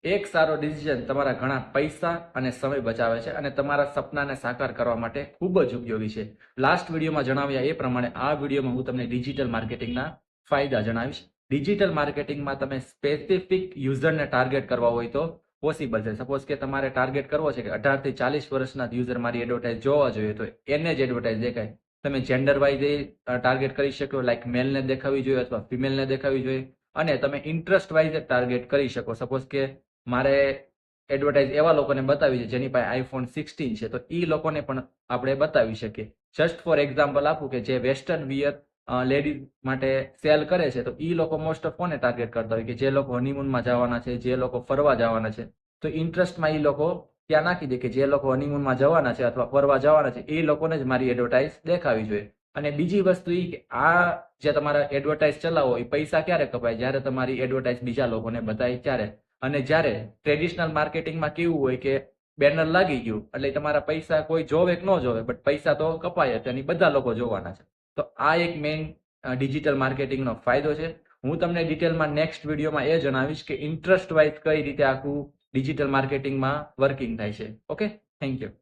એક સારો ડિસિઝન તમારા ઘણા પૈસા અને સમય બચાવે છે અને તમારા સપનાને સાકાર કરવા માટે ખૂબ જ ઉપયોગી છે. લાસ્ટ વિડીયોમાં જણાવ્યા એ પ્રમાણે આ વિડીયોમાં હું તમને ડિજિટલ માર્કેટિંગના ફાયદા જણાવીશ. ડિજિટલ માર્કેટિંગમાં તમે સ્પેસિફિક યુઝરને ટાર્ગેટ કરવા હોય તો પોસિબલ છે. સપોઝ કે તમારે ટાર્ગેટ કરવો છે કે 18 થી 40 વર્ષના યુઝર મારી એડવર્ટાઇઝ જોવા જોઈએ, તો એને જ એડવર્ટાઇઝ દેખાય. તમે જેન્ડર વાઇઝ ટાર્ગેટ કરી શકો, લાઈક મેલને દેખાવી જોઈએ અથવા ફિમેલને દેખાવી જોઈએ, અને તમે ઇન્ટરેસ્ટ વાઇઝ ટાર્ગેટ કરી શકો. સપોઝ કે મારે એડવર્ટાઇઝ એવા લોકોને બતાવી છે જેની પાસે આઈફોન 16 છે, તો એ લોકોને પણ આપણે બતાવી શકીએ. જસ્ટ ફોર એક્ઝામ્પલ આપું કે જે વેસ્ટર્ન વિયર લેડીઝ માટે સેલ કરે છે, તો એ લોકો મોસ્ટ ઓફ કોને ટાર્ગેટ કરતા હોય કે જે લોકો હનીમૂનમાં જવાના છે, જે લોકો ફરવા જવાના છે, તો ઇન્ટરેસ્ટમાં એ લોકો ત્યાં નાખી દે કે જે લોકો હનીમૂનમાં જવાના છે અથવા ફરવા જવાના છે, એ લોકોને જ મારી એડવર્ટાઇઝ દેખાવી જોઈએ. અને બીજી વસ્તુ એ કે આ જે તમારા એડવર્ટાઇઝ ચલાવો એ પૈસા ક્યારે કપાય? જ્યારે તમારી એડવર્ટાઇઝ બીજા લોકોને બતાવી ત્યારે. અને જ્યારે ટ્રેડિશનલ માર્કેટિંગમાં કેવું હોય કે બેનર લાગી ગયું એટલે તમારા પૈસા કોઈ જોવે કે ન જોવે, બટ પૈસા તો કપાય જ અને બધા લોકો જોવાના છે. તો આ એક મેઇન ડિજિટલ માર્કેટિંગનો ફાયદો છે. હું તમને ડિટેલમાં નેક્સ્ટ વિડીયોમાં એ જણાવીશ કે ઇન્ટરેસ્ટ વાઇઝ કઈ રીતે આખું ડિજિટલ માર્કેટિંગમાં વર્કિંગ થાય છે. Okay, thank you.